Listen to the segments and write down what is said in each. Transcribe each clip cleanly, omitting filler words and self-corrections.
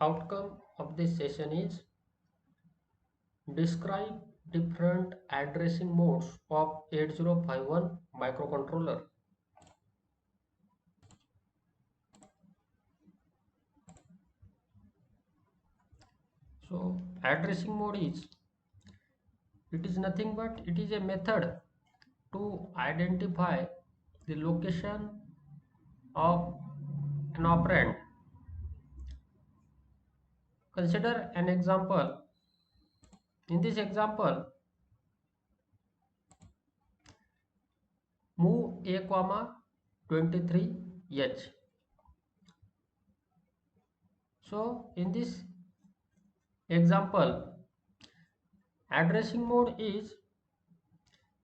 Outcome of this session is describe different addressing modes of 8051 microcontroller. So addressing mode is it is nothing but it is a method to identify the location of an operand. Consider an example. In this example, move a comma 23h. So in this example, addressing mode is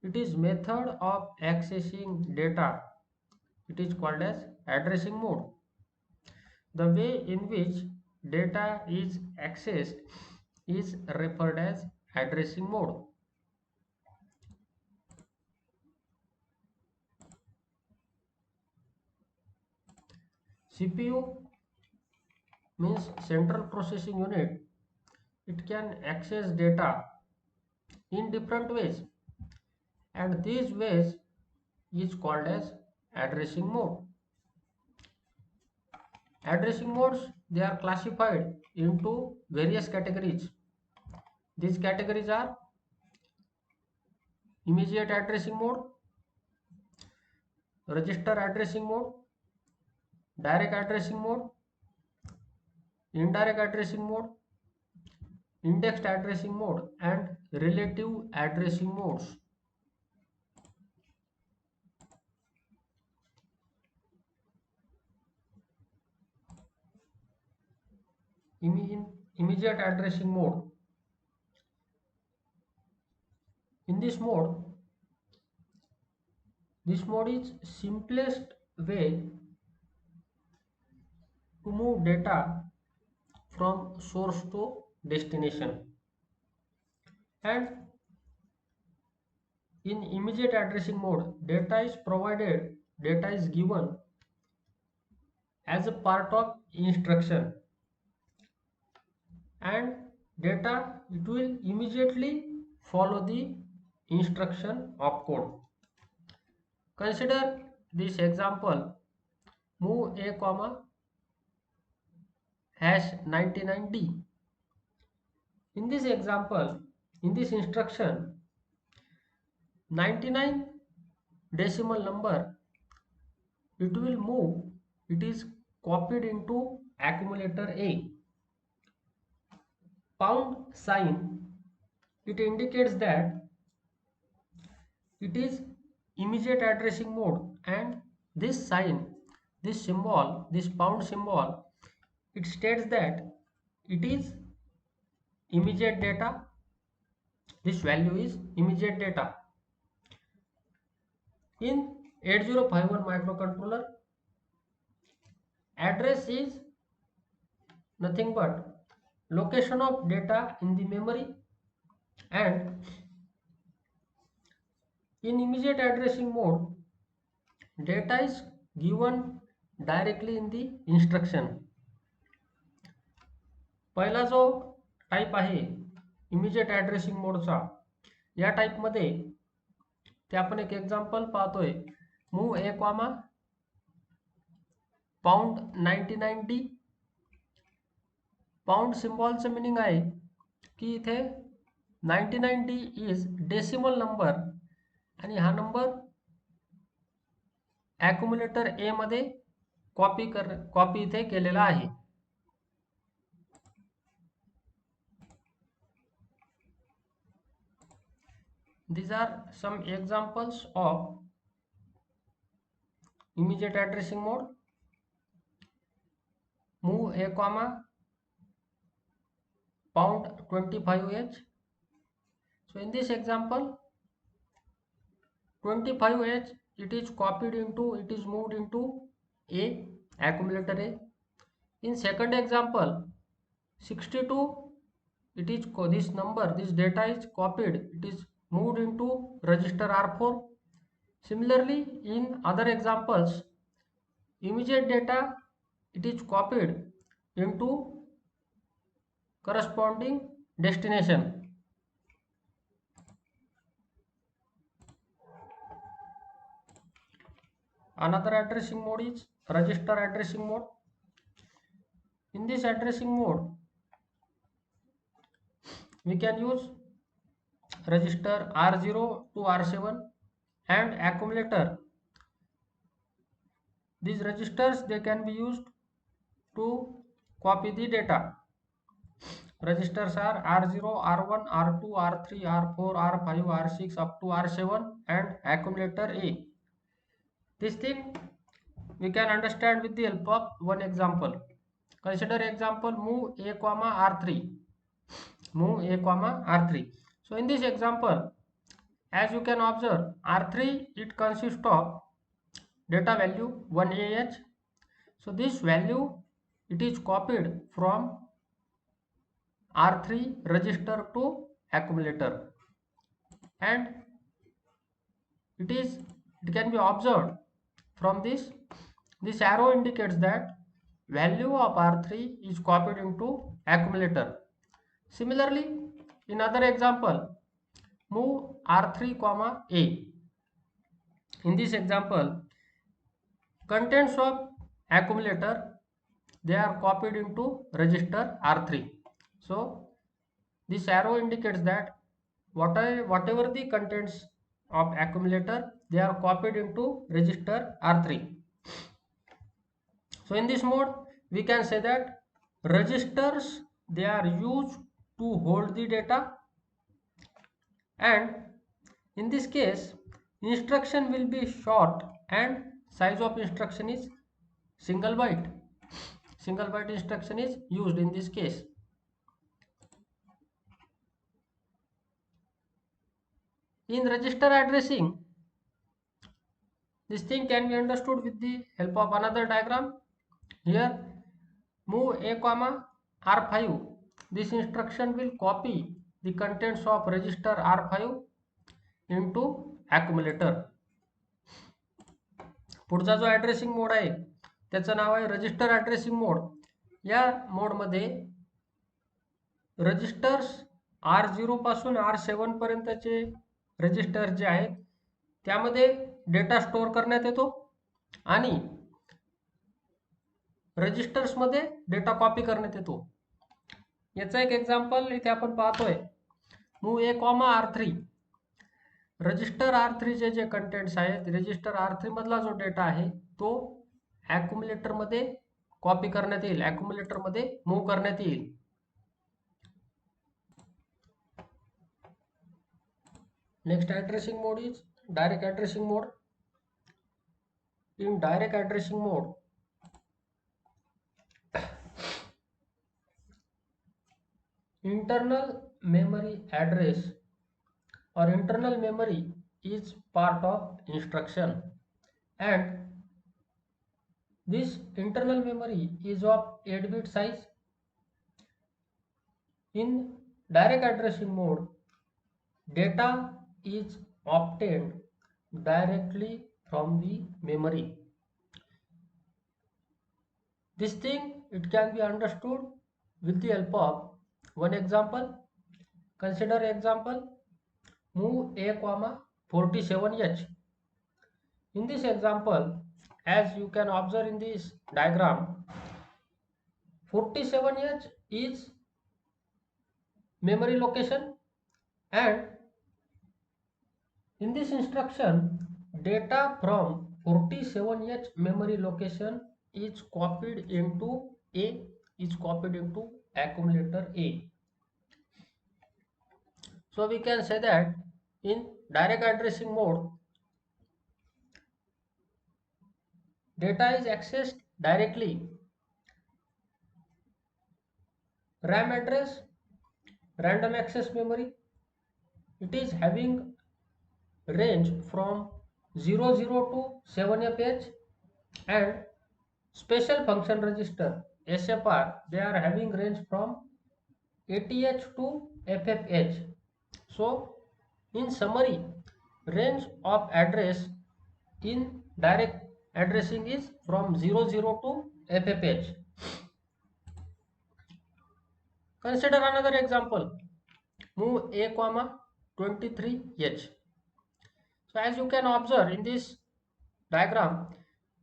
it is method of accessing data. It is called as addressing mode. The way in which data is accessed is referred as addressing mode. CPU means central processing unit. It can access data in different ways, and these ways is called as addressing mode. Addressing modes, they are classified into various categories. These categories are immediate addressing mode, register addressing mode, direct addressing mode, indirect addressing mode, indexed addressing mode, and relative addressing modes. In immediate addressing mode, in this mode is simplest way to move data from source to destination. And in immediate addressing mode, data is given as a part of instruction, and data it will immediately follow the instruction opcode. Consider this example, move a comma hash 99D. In this example, in this instruction, 99 decimal number it will move, it is copied into accumulator A. Pound sign it indicates that it is immediate addressing mode, and this sign, this symbol, this pound symbol, it states that it is immediate data. This value is immediate data. In 8051 microcontroller, address is nothing but location of data in the memory, and in immediate addressing mode, data is given directly in the instruction. पहिला जो type आहे immediate addressing मोडचा, या टाईपमध्ये ते आपण एक example पाहतोय, move A comma pound 99D. Pound सिम्बॉलचं मिनिंग आहे की इथे 99D इज डेसिमल नंबर, आणि हा नंबर ॲक्युम्युलेटर ए मध्ये कॉपी इथे केलेला आहे. These are some examples of immediate addressing mode. Move a comma pound 25H. So in this example, 25H it is moved into A, accumulator A. In second example, 62 this data is copied, it is moved into register R4. Similarly, in other examples, immediate data it is copied into corresponding destination. Another addressing mode is register addressing mode. In this addressing mode, we can use register R0 to R7 and accumulator. These registers, they can be used to copy the data. Registers are R0, R1, R2, R3, R4, R5, R6 up to R7 and accumulator A. This thing we can understand with the help of one example. Consider example move A comma R3. Move A comma R3. So in this example, as you can observe, R3 it consists of data value 1AH. So this value it is copied from R3 register to accumulator, and it can be observed from this arrow indicates that value of R3 is copied into accumulator. Similarly, in other example, move R3 comma A. In this example, contents of accumulator they are copied into register R3. So this arrow indicates that whatever the contents of accumulator they are copied into register R3. So in this mode we can say that registers they are used to hold the data, and in this case instruction will be short and size of instruction is single byte. Single byte instruction is used in this case. In register addressing, this thing can be understood with the help of another diagram. Here move A comma R5. This instruction will copy the contents of register R5 into accumulator. पुढचा जो addressing mode आहे त्याचं नाव आहे register addressing mode. या मोडमध्ये registers R0 पासून R7 पर्यंतचे register जे आहेत त्यामध्ये डेटा स्टोअर करण्यात येतो आणि रजिस्टर्समध्ये डेटा कॉपी करण्यात येतो. याचा एक एक्झाम्पल इथे आपण पाहतोय. Move A comma R3. Register R3 चे जे कंटेंट्स आहेत, रजिस्टर R3 मधला जो डेटा आहे तो ॲक्युम्युलेटर मध्ये कॉपी करण्यात येईल, ॲक्युम्युलेटर मध्ये मूव्ह करण्यात येईल. Next addressing mode is direct addressing mode. In direct addressing mode internal memory address or internal memory is part of instruction, and this internal memory is of 8-bit size. In direct addressing mode, data is obtained directly from the memory. This thing it can be understood with the help of one example. Consider example move A comma 47H. In this example, as you can observe in this diagram, 47H is memory location, and in this instruction data from 47H memory location is copied into accumulator A. So we can say that in direct addressing mode, data is accessed directly. RAM address, random access memory, it is having range from 00 to 7FH, and special function register SFR they are having range from 80H to FFH. So in summary, range of address in direct addressing is from 00 to FFH. Consider another example. Move a comma 23h. So as you can observe in this diagram,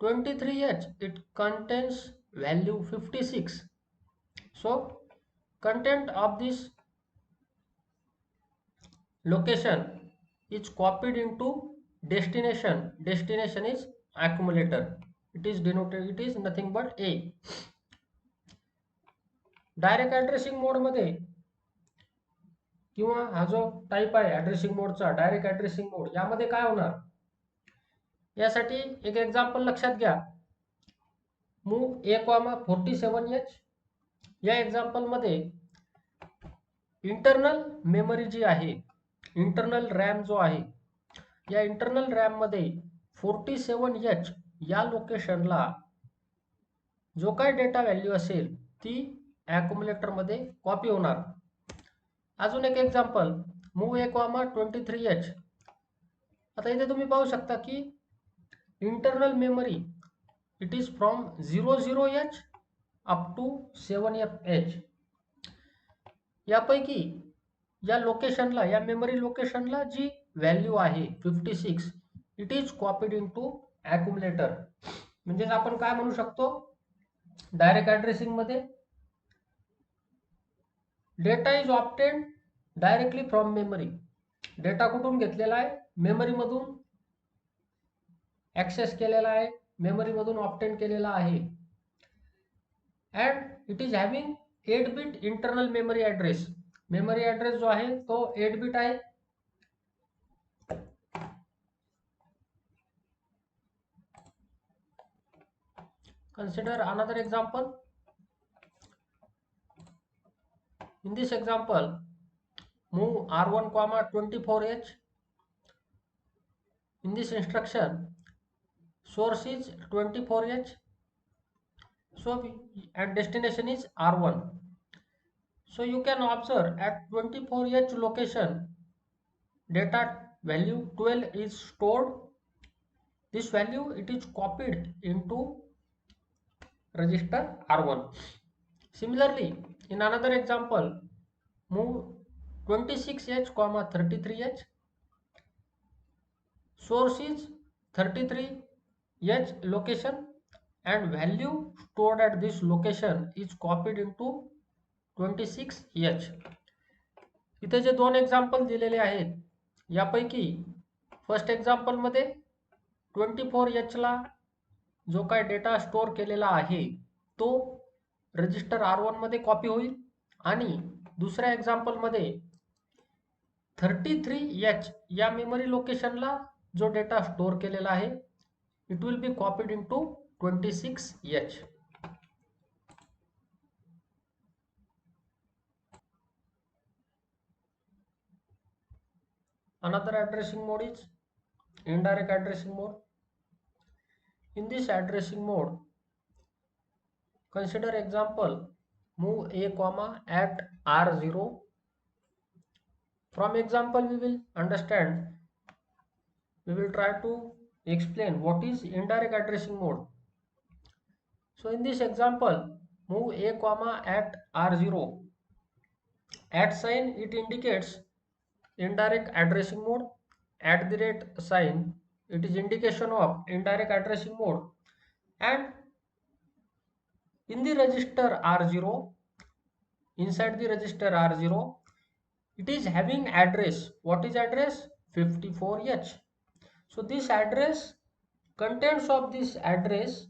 23h it contains value 56. So content of this location is copied into destination. Destination is accumulator. It is denoted, it is nothing but a. Direct addressing मोडमध्ये किंवा हा जो type आहे addressing मोडचा, direct addressing mode, यामध्ये काय होणार, यासाठी एक एक्झाम्पल लक्षात घ्या. Move A comma 47h. या एक्झाम्पलमध्ये इंटरनल मेमरी जी आहे, इंटरनल रॅम जो आहे, या इंटरनल रॅम मध्ये 47h या लोकेशनला जो काय डेटा व्हॅल्यू असेल ती ॲक्युम्युलेटर मध्ये कॉपी होणार. अजून एक example, move A comma 23h. आता इथे तुम्ही पाहू शकता की internal memory it is from 00h up to 7Fh. यापैकी या लोकेशनला, या मेमरी लोकेशनला जी व्हॅल्यू आहे 56 इट इज कॉपीड इनटू ॲक्युम्युलेटर. म्हणजेच आपण काय म्हणू शकतो, डायरेक्ट ॲड्रेसिंग मध्ये data is obtained directly from memory. Data कुठून घेतलेला आहे, मेमरी मधून ऍक्सेस केलेला आहे, मेमरी मधून ऑब्टेन केलेला आहे. And it is having 8 bit internal memory address. Memory address जो आहे तो 8 बिट आहे. Consider another example. In this example, move R1 comma 24h. In this instruction, source is 24h. So and destination is R1. So you can observe at 24h location, data value 12 is stored. This value it is copied into register R1. Similarly, in another example, move 26h comma 33h. Source is 33h location and value stored at this location is copied into 26h. इथे जे दोन example दिलेले आहेत यापैकी first example मध्ये 24h ला जो काय data store केलेला आहे तो रजिस्टर R1 मध्ये कॉपी होईल आणि दुसऱ्या एक्झाम्पल मध्ये 33h या मेमरी लोकेशनला जो डेटा स्टोअर केलेला आहे it will be copied into 26h. Another addressing mode is indirect addressing mode. In this addressing mode, consider example, move a comma at R0. From example we will understand, we will try to explain what is indirect addressing mode. So in this example, move a comma at R0. At sign it indicates indirect addressing mode. At the rate sign it is indication of indirect addressing mode. And in the register R0, inside the register R0, it is having address. What is address? 54h. So this address, contents of this address,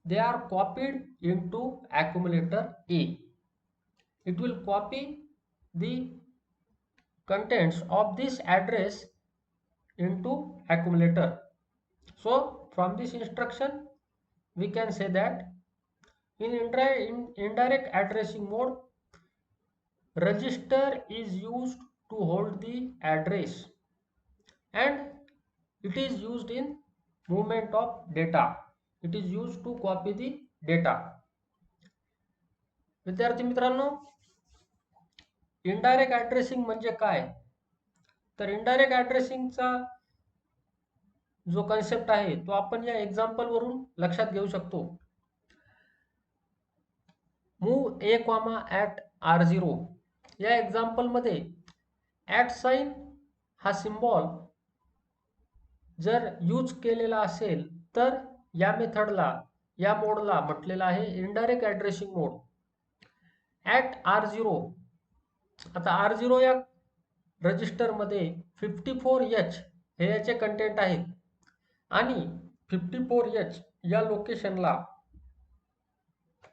they are copied into accumulator A. It will copy the contents of this address into accumulator. So from this instruction we can say that in indirect addressing mode, register is used to hold the address and it is used in movement of data. It is used to copy the data. विद्यार्थी मित्रांनो, indirect addressing म्हणजे काय, तर indirect ॲड्रेसिंगचा जो concept आहे तो आपण या एक्झाम्पल वरून लक्षात घेऊ शकतो. Move A comma at R0. या एक्झाम्पलमध्ये ॲट साइन हा सिम्बॉल जर यूज केलेला असेल तर या मेथडला, या मोडला म्हटलेला आहे indirect addressing mode. At R0, आता R0 या रजिस्टरमध्ये 54H हे याचे कंटेंट आहेत आणि 54H या लोकेशनला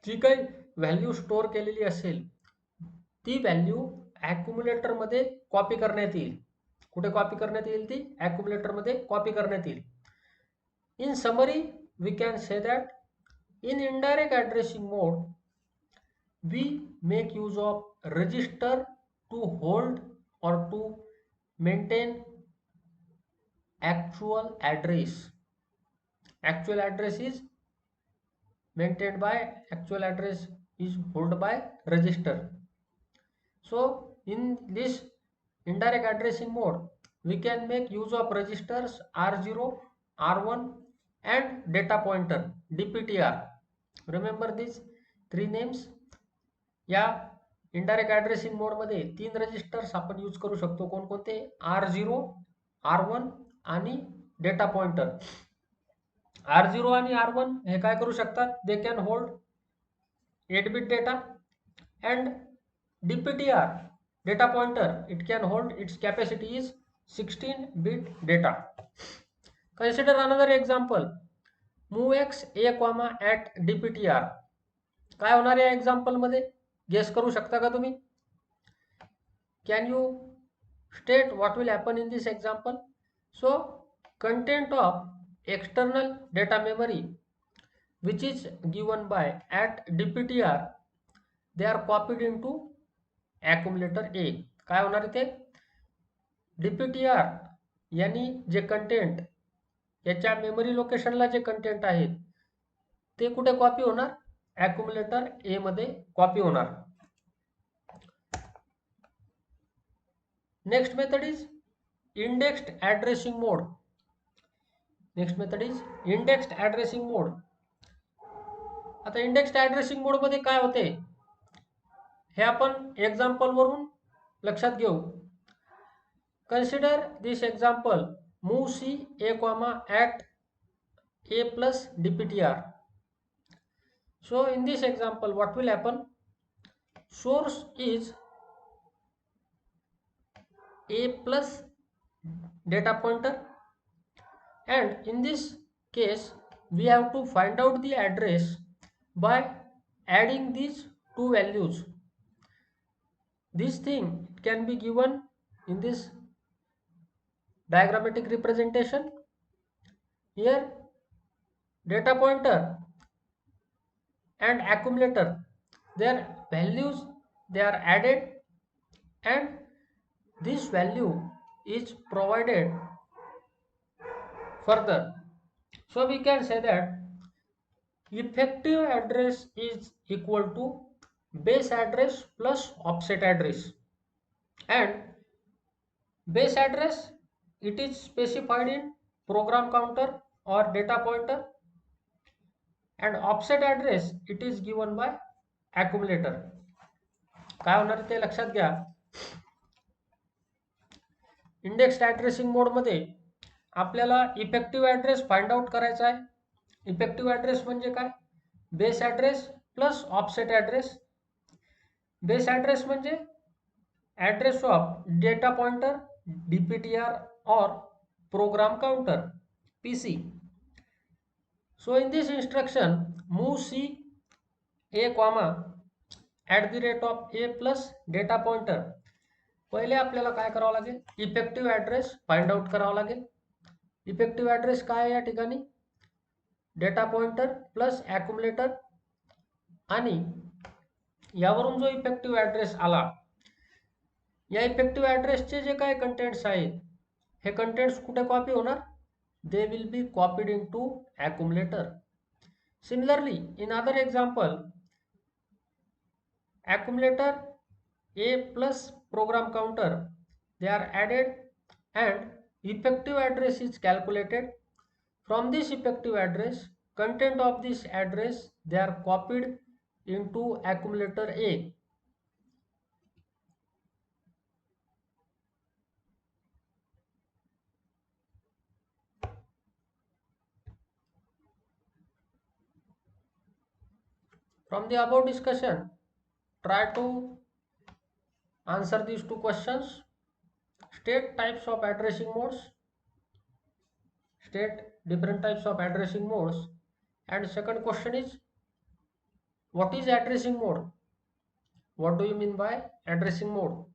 जी काही व्हॅल्यू स्टोअर केलेली असेल ती व्हॅल्यू ॲक्युम्युलेटरमध्ये कॉपी करण्यात येईल. कुठे कॉपी करण्यात येईल? ती ॲक्युम्युलेटरमध्ये कॉपी करण्यात येईल. In summary we can say that in indirect addressing mode we make use of register to hold or to maintain actual address. Actual address is maintained by, actual address is held by register. So in this indirect addressing mode we can make use of registers R0, R1 and data pointer DPTR. Remember these three names. या indirect addressing मोडमध्ये 3 registers आपण use करू शकतो. कोणकोणते? R0, R1 आणि data pointer. R0 आणि R1 हे काय करू शकतात? They can hold 8 bit data and DPTR data pointer it can hold, it's capacity is 16 bit data. Consider another example, MOVX A, at DPTR. काय होणार या एक्झाम्पलमध्ये? गेस करू शकता का तुम्ही? Can you state what will happen in this example? So content of external data memory which is given by at DPTR they are copied into accumulator A. काय होणार इथे? DPTR यांनी जे कंटेंट, याच्या memory लोकेशनला जे content आहेत ते कुठे copy होणार? ॲक्युम्युलेटर ए मध्ये कॉपी होणार. Next method is indexed addressing mode. Next method is indexed addressing mode. आता इंडेक्स्ड ॲड्रेसिंग मोड मध्ये काय होते हे आपण एक्झाम्पल वरून लक्षात घेऊ. Consider this example, MOVC A, at A plus DPTR. So in this example what will happen? Source is A plus data pointer and in this case we have to find out the address by adding these two values. This thing can be given in this diagrammatic representation. Here data pointer and accumulator, their values they are added and this value is provided further. So we can say that effective address is equal to base address plus offset address, and base address it is specified in program counter or data pointer and offset address it is given by accumulator. काय होणार ते लक्षात घ्या. Indexed addressing mode मध्ये आपल्याला effective address find out करायचा आहे. Effective address म्हणजे काय? Base address plus offset address. Base address म्हणजे address of data pointer DPTR or program counter PC. So in this instruction MOVC A, at the rate of A plus data pointer, पहिले आपल्याला काय करावं लागेल? Effective address find out करावा लागेल. Effective address काय आहे या ठिकाणी? डेटा पॉइंटर प्लस ॲक्युम्युलेटर, आणि यावरून जो इफेक्टिव्ह ॲड्रेस आला या इफेक्टिव्ह ॲड्रेसचे जे काय कंटेंट्स आहेत हे कंटेंट्स कुठे कॉपी होणार? They will be copied into accumulator. Similarly in other example, accumulator A plus program counter they are added and effective address is calculated. From this effective address, content of this address they are copied into accumulator A. From the above discussion, try to answer these two questions. State types of addressing modes. State different types of addressing modes. And second question is, what is addressing mode? What do you mean by addressing mode?